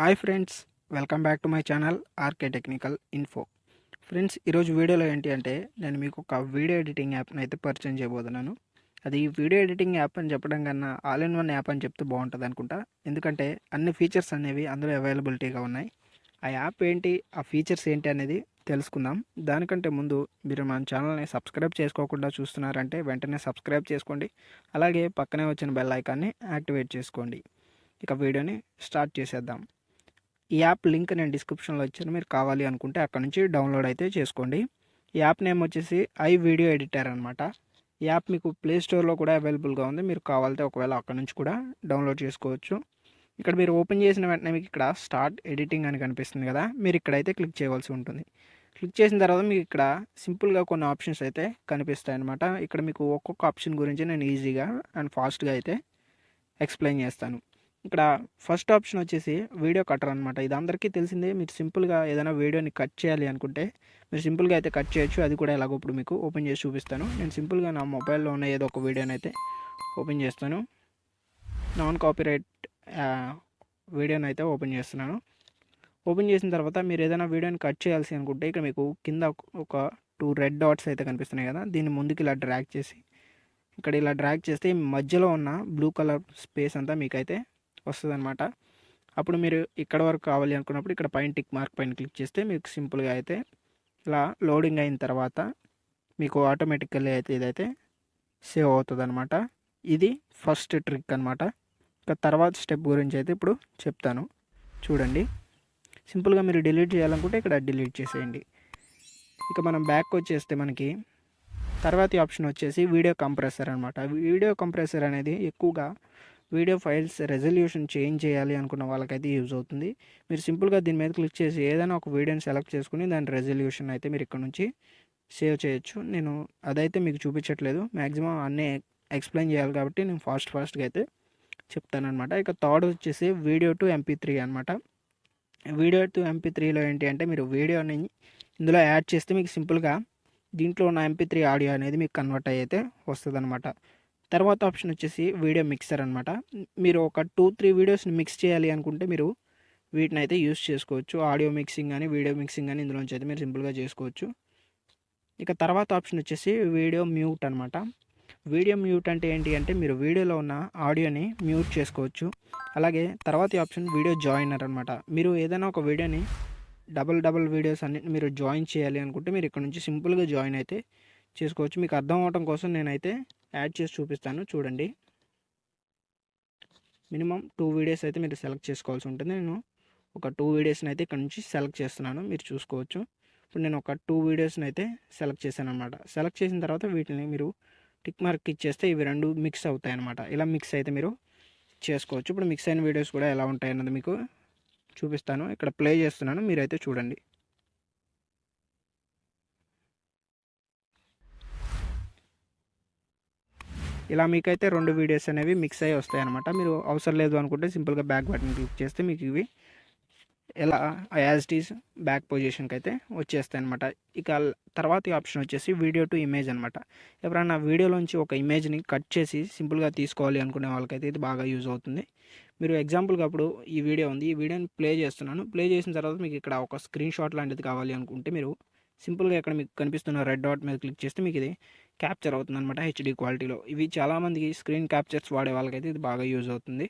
Hi friends, welcome back to my channel RK technical info. Friends, ఈరోజు వీడియోలో ఏంటి అంటే నేను మీకు ఒక వీడియో ఎడిటింగ్ యాప్ని అయితే పరిచయం చేయబోతున్నాను. అది వీడియో ఎడిటింగ్ యాప్ అని చెప్పడం కన్నా ఆల్ ఇన్ వన్ యాప్ అని చెప్తే బాగుంటుంది అనుకుంటా. ఎందుకంటే అన్ని ఫీచర్స్ అనేవి అందులో అవైలబిలిటీగా ఉన్నాయి. ఆ యాప్ ఏంటి, ఆ ఫీచర్స్ ఏంటి అనేది తెలుసుకుందాం. దానికంటే ముందు మీరు మన ఛానల్ని సబ్స్క్రైబ్ చేసుకోకుండా చూస్తున్నారంటే వెంటనే సబ్స్క్రైబ్ చేసుకోండి. అలాగే పక్కనే వచ్చిన బెల్ ఐకాన్ని యాక్టివేట్ చేసుకోండి. ఇక వీడియోని స్టార్ట్ చేసేద్దాం. ఈ యాప్ లింక్ నేను డిస్క్రిప్షన్లో ఇచ్చాను, మీరు కావాలి అనుకుంటే అక్కడ నుంచి డౌన్లోడ్ అయితే చేసుకోండి. ఈ యాప్ నేమ్ వచ్చేసి ఐ వీడియో ఎడిటర్ అనమాట. ఈ యాప్ మీకు ప్లే స్టోర్లో కూడా అవైలబుల్గా ఉంది. మీరు కావాలంటే ఒకవేళ అక్కడ నుంచి కూడా డౌన్లోడ్ చేసుకోవచ్చు. ఇక్కడ మీరు ఓపెన్ చేసిన వెంటనే మీకు ఇక్కడ స్టార్ట్ ఎడిటింగ్ అని కనిపిస్తుంది కదా, మీరు ఇక్కడైతే క్లిక్ చేయవలసి ఉంటుంది. క్లిక్ చేసిన తర్వాత మీకు ఇక్కడ సింపుల్గా కొన్ని ఆప్షన్స్ అయితే కనిపిస్తాయి అనమాట. ఇక్కడ మీకు ఒక్కొక్క ఆప్షన్ గురించి నేను ఈజీగా అండ్ ఫాస్ట్గా అయితే ఎక్స్ప్లెయిన్ చేస్తాను. ఇక్కడ ఫస్ట్ ఆప్షన్ వచ్చేసి వీడియో కటర్ అనమాట. ఇది అందరికీ తెలిసిందే. మీరు సింపుల్గా ఏదైనా వీడియోని కట్ చేయాలి అనుకుంటే మీరు సింపుల్గా అయితే కట్ చేయొచ్చు. అది కూడా ఎలాగో ఇప్పుడు మీకు ఓపెన్ చేసి చూపిస్తాను. నేను సింపుల్గా నా మొబైల్లో ఉన్న ఏదో ఒక వీడియోని అయితే ఓపెన్ చేస్తాను. నాన్ కాపీరైట్ వీడియోని అయితే ఓపెన్ చేస్తున్నాను. ఓపెన్ చేసిన తర్వాత మీరు ఏదైనా వీడియోని కట్ చేయాల్సి అనుకుంటే ఇక్కడ మీకు కింద ఒక 2 రెడ్ డాట్స్ అయితే కనిపిస్తున్నాయి కదా, దీన్ని ముందుకు ఇలా డ్రాగ్ చేసి ఇక్కడ ఇలా డ్రాగ్ చేస్తే మధ్యలో ఉన్న బ్లూ కలర్ స్పేస్ అంతా మీకైతే వస్తుంది అనమాట. అప్పుడు మీరు ఇక్కడ వరకు కావాలి అనుకున్నప్పుడు ఇక్కడ పైన టిక్ మార్క్ పైన క్లిక్ చేస్తే మీకు సింపుల్గా అయితే ఇలా లోడింగ్ అయిన తర్వాత మీకు ఆటోమేటికల్లీ అయితే ఇదైతే సేవ్ అవుతుంది అనమాట. ఇది ఫస్ట్ ట్రిక్ అనమాట. ఇక తర్వాత స్టెప్ గురించి అయితే ఇప్పుడు చెప్తాను, చూడండి. సింపుల్గా మీరు డిలీట్ చేయాలనుకుంటే ఇక్కడ డిలీట్ చేసేయండి. ఇక మనం బ్యాక్ వచ్చేస్తే మనకి తర్వాతి ఆప్షన్ వచ్చేసి వీడియో కంప్రెసర్ అనమాట. వీడియో కంప్రెసర్ అనేది ఎక్కువగా వీడియో ఫైల్స్ రెజల్యూషన్ చేంజ్ చేయాలి అనుకున్న వాళ్ళకైతే యూజ్ అవుతుంది. మీరు సింపుల్గా దీని మీద క్లిక్ చేసి ఏదైనా ఒక వీడియోని సెలెక్ట్ చేసుకుని దాని రెజల్యూషన్ అయితే మీరు ఇక్కడ నుంచి సేవ్ చేయొచ్చు. నేను అదైతే మీకు చూపించట్లేదు, మ్యాక్సిమం అన్నీ ఎక్స్ప్లెయిన్ చేయాలి కాబట్టి నేను ఫాస్ట్గా అయితే చెప్తానమాట. ఇక థర్డ్ వచ్చేసి వీడియో టు MP3 అనమాట. వీడియో టు MP3లో ఏంటి అంటే మీరు వీడియోని ఇందులో యాడ్ చేస్తే మీకు సింపుల్గా దీంట్లో ఉన్న MP3 ఆడియో అనేది మీకు కన్వర్ట్ అయితే వస్తుంది అనమాట. తర్వాత ఆప్షన్ వచ్చేసి వీడియో మిక్సర్ అనమాట. మీరు ఒక 2-3 వీడియోస్ని మిక్స్ చేయాలి అనుకుంటే మీరు వీటిని అయితే యూస్ చేసుకోవచ్చు. ఆడియో మిక్సింగ్ కానీ వీడియో మిక్సింగ్ కానీ ఇందులోంచి అయితే మీరు సింపుల్గా చేసుకోవచ్చు. ఇక తర్వాత ఆప్షన్ వచ్చేసి వీడియో మ్యూట్ అనమాట. వీడియో మ్యూట్ అంటే ఏంటి అంటే మీరు వీడియోలో ఉన్న ఆడియోని మ్యూట్ చేసుకోవచ్చు. అలాగే తర్వాతి ఆప్షన్ వీడియో జాయినర్ అనమాట. మీరు ఏదైనా ఒక వీడియోని డబుల్ వీడియోస్ అన్ని మీరు జాయిన్ చేయాలి అనుకుంటే మీరు ఇక్కడ నుంచి సింపుల్గా జాయిన్ అయితే చేసుకోవచ్చు. మీకు అర్థం అవడం కోసం నేనైతే యాడ్ చేసి చూపిస్తాను, చూడండి. మినిమం 2 వీడియోస్ అయితే మీరు సెలెక్ట్ చేసుకోవాల్సి ఉంటుంది. నేను ఒక 2 వీడియోస్ని అయితే ఇక్కడ నుంచి సెలెక్ట్ చేస్తున్నాను, మీరు చూసుకోవచ్చు. ఇప్పుడు నేను ఒక 2 వీడియోస్ని అయితే సెలెక్ట్ చేశాను అనమాట. సెలెక్ట్ చేసిన తర్వాత వీటిని మీరు టిక్ మార్క్ ఇచ్చేస్తే ఇవి రెండు మిక్స్ అవుతాయి అనమాట. ఇలా మిక్స్ అయితే మీరు చేసుకోవచ్చు. ఇప్పుడు మిక్స్ అయిన వీడియోస్ కూడా ఎలా ఉంటాయి అన్నది మీకు చూపిస్తాను. ఇక్కడ ప్లే చేస్తున్నాను, మీరైతే చూడండి. ఇలా మీకైతే 2 వీడియోస్ అనేవి మిక్స్ అయ్యి వస్తాయి అనమాట. మీరు అవసరం లేదు అనుకుంటే సింపుల్గా బ్యాక్ బటన్ క్లిక్ చేస్తే మీకు ఇవి ఎలా యాజ్ ఇట్ ఈస్ బ్యాక్ పొజిషన్కి అయితే వచ్చేస్తాయి అనమాట. ఇక తర్వాత ఆప్షన్ వచ్చేసి వీడియో టు ఇమేజ్ అనమాట. ఎవరైనా వీడియోలోంచి ఒక ఇమేజ్ని కట్ చేసి సింపుల్గా తీసుకోవాలి అనుకునే వాళ్ళకైతే ఇది బాగా యూజ్ అవుతుంది. మీరు ఎగ్జాంపుల్గా అప్పుడు ఈ వీడియో ఉంది, ఈ వీడియోని ప్లే చేస్తున్నాను. ప్లే చేసిన తర్వాత మీకు ఇక్కడ ఒక స్క్రీన్ షాట్ లాంటిది కావాలి అనుకుంటే మీరు సింపుల్గా ఇక్కడ మీకు కనిపిస్తున్న రెడ్ డాట్ మీద క్లిక్ చేస్తే మీకు ఇది క్యాప్చర్ అవుతుంది అనమాట HD క్వాలిటీలో. ఇవి చాలామందికి స్క్రీన్ క్యాప్చర్స్ వాడే వాళ్ళకైతే ఇది బాగా యూజ్ అవుతుంది,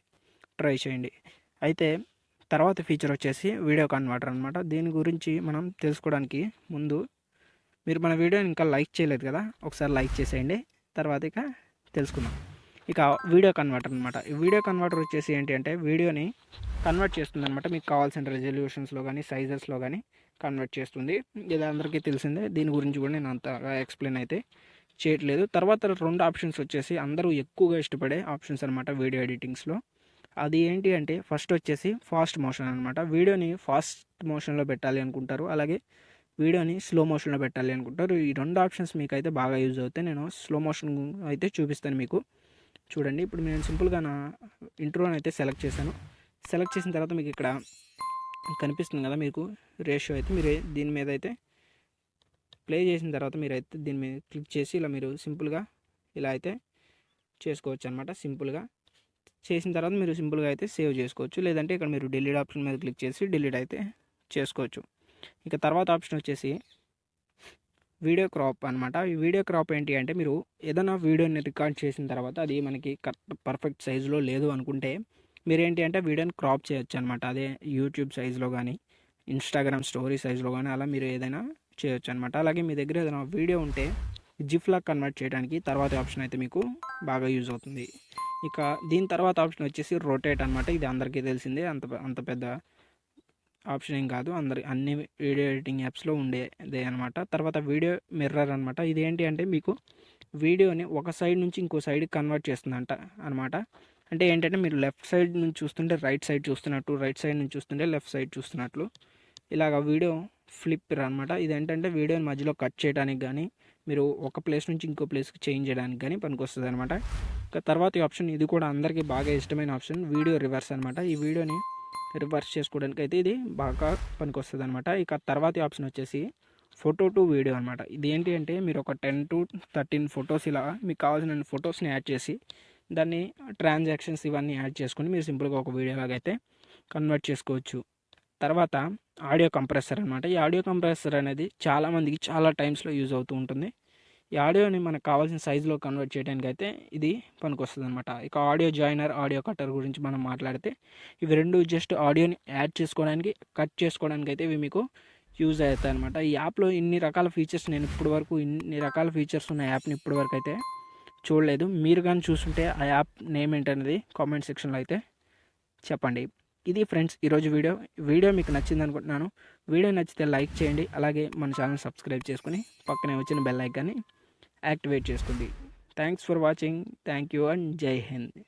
ట్రై చేయండి. అయితే తర్వాత ఫీచర్ వచ్చేసి వీడియో కన్వర్టర్ అనమాట. దీని గురించి మనం తెలుసుకోవడానికి ముందు మీరు మన వీడియోని ఇంకా లైక్ చేయలేదు కదా, ఒకసారి లైక్ చేసేయండి. తర్వాత ఇక తెలుసుకుందాం. ఇక వీడియో కన్వర్టర్ అనమాట. ఈ వీడియో కన్వర్టర్ వచ్చేసి ఏంటి అంటే వీడియోని కన్వర్ట్ చేస్తుంది అనమాట. మీకు కావాల్సిన రెజల్యూషన్స్లో కానీ సైజెస్లో కానీ కన్వర్ట్ చేస్తుంది. ఇది అందరికీ తెలిసిందే, దీని గురించి కూడా నేను అంతగా ఎక్స్ప్లెయిన్ అయితే చేయట్లేదు. తర్వాత 2 ఆప్షన్స్ వచ్చేసి అందరూ ఎక్కువగా ఇష్టపడే ఆప్షన్స్ అనమాట వీడియో ఎడిటింగ్స్లో. అది ఏంటి అంటే ఫస్ట్ వచ్చేసి ఫాస్ట్ మోషన్ అనమాట. వీడియోని ఫాస్ట్ మోషన్లో పెట్టాలి అనుకుంటారు, అలాగే వీడియోని స్లో మోషన్లో పెట్టాలి అనుకుంటారు. ఈ 2 ఆప్షన్స్ మీకు అయితే బాగా యూజ్ అవుతాయి. నేను స్లో మోషన్ అయితే చూపిస్తాను మీకు, చూడండి. ఇప్పుడు నేను సింపుల్గా నా ఇంట్రోని అయితే సెలెక్ట్ చేశాను. సెలెక్ట్ చేసిన తర్వాత మీకు ఇక్కడ కనిపిస్తుంది కదా మీకు రేషియో అయితే, మీరు దీని మీద అయితే ప్లే చేసిన తర్వాత మీరైతే దీని మీద క్లిక్ చేసి ఇలా మీరు సింపుల్గా ఇలా అయితే చేసుకోవచ్చు అనమాట. సింపుల్గా చేసిన తర్వాత మీరు సింపుల్గా అయితే సేవ్ చేసుకోవచ్చు. లేదంటే ఇక్కడ మీరు డిలీట్ ఆప్షన్ మీద క్లిక్ చేసి డిలీట్ అయితే చేసుకోవచ్చు. ఇక తర్వాత ఆప్షన్ వచ్చేసి వీడియో క్రాప్ అనమాట. ఈ వీడియో క్రాప్ ఏంటి అంటే మీరు ఏదైనా వీడియోని రికార్డ్ చేసిన తర్వాత అది మనకి కరెక్ట్ పర్ఫెక్ట్ సైజులో లేదు అనుకుంటే మీరేంటి అంటే వీడియోని క్రాప్ చేయొచ్చు అనమాట. అదే యూట్యూబ్ సైజులో కానీ ఇన్స్టాగ్రామ్ స్టోరీ సైజులో కానీ అలా మీరు ఏదైనా చేయొచ్చు అనమాట. అలాగే మీ దగ్గర ఏదైనా వీడియో ఉంటే జిఫ్లా కన్వర్ట్ చేయడానికి తర్వాత ఆప్షన్ అయితే మీకు బాగా యూజ్ అవుతుంది. ఇక దీని తర్వాత ఆప్షన్ వచ్చేసి రొటేట్ అనమాట. ఇది అందరికీ తెలిసిందే, అంత పెద్ద ఆప్షన్ ఏం కాదు, అన్ని వీడియో ఎడిటింగ్ యాప్స్లో ఉండేదే అనమాట. తర్వాత వీడియో మిర్రర్ అనమాట. ఇది ఏంటి అంటే మీకు వీడియోని ఒక సైడ్ నుంచి ఇంకో సైడ్ కన్వర్ట్ చేస్తుందంట అనమాట. అంటే ఏంటంటే మీరు లెఫ్ట్ సైడ్ నుంచి చూస్తుంటే రైట్ సైడ్ చూస్తున్నట్టు, రైట్ సైడ్ నుంచి చూస్తుంటే లెఫ్ట్ సైడ్ చూస్తున్నట్లు ఇలాగ వీడియో ఫ్లిప్పర్ అనమాట. ఇది ఏంటంటే వీడియోని మధ్యలో కట్ చేయడానికి కానీ మీరు ఒక ప్లేస్ నుంచి ఇంకో ప్లేస్కి చేంజ్ చేయడానికి కానీ పనికొస్తుంది అనమాట. ఇక తర్వాత ఈ ఆప్షన్ ఇది కూడా అందరికీ బాగా ఇష్టమైన ఆప్షన్, వీడియో రివర్స్ అనమాట. ఈ వీడియోని రివర్స్ చేసుకోవడానికి అయితే ఇది బాగా పనికొస్తుంది అనమాట. ఇక తర్వాత ఆప్షన్ వచ్చేసి ఫోటో టు వీడియో అనమాట. ఇది ఏంటి అంటే మీరు ఒక 10 to 13 ఫొటోస్ ఇలా మీకు కావాల్సిన ఫొటోస్ని యాడ్ చేసి దాన్ని ట్రాన్సాక్షన్స్ ఇవన్నీ యాడ్ చేసుకొని మీరు సింపుల్గా ఒక వీడియో లాగా అయితే కన్వర్ట్ చేసుకోవచ్చు. తర్వాత ఆడియో కంప్రెసర్ అనమాట. ఈ ఆడియో కంప్రెసర్ అనేది చాలామందికి చాలా టైమ్స్లో యూజ్ అవుతూ ఉంటుంది. ఈ ఆడియోని మనకు కావాల్సిన సైజులో కన్వర్ట్ చేయడానికి అయితే ఇది పనికొస్తుంది అనమాట. ఇక ఆడియో జాయినర్, ఆడియో కట్టర్ గురించి మనం మాట్లాడితే ఇవి రెండు జస్ట్ ఆడియోని యాడ్ చేసుకోవడానికి, కట్ చేసుకోవడానికి అయితే ఇవి మీకు యూజ్ అవుతాయి అనమాట. ఈ యాప్లో ఇన్ని రకాల ఫీచర్స్ ఇన్ని రకాల ఫీచర్స్ ఉన్న యాప్ని ఇప్పటివరకు అయితే చూడలేదు. మీరు కానీ చూస్తుంటే ఆ యాప్ నేమ్ ఏంటనేది కామెంట్ సెక్షన్లో అయితే చెప్పండి. ఇది ఫ్రెండ్స్ ఈరోజు వీడియో మీకు నచ్చింది అనుకుంటున్నాను. వీడియో నచ్చితే లైక్ చేయండి. అలాగే మన ఛానల్ సబ్స్క్రైబ్ చేసుకుని పక్కనే వచ్చిన బెల్ ఐకాన్ని యాక్టివేట్ చేసుకోండి. Thanks for watching. Thank you and జై హింద్.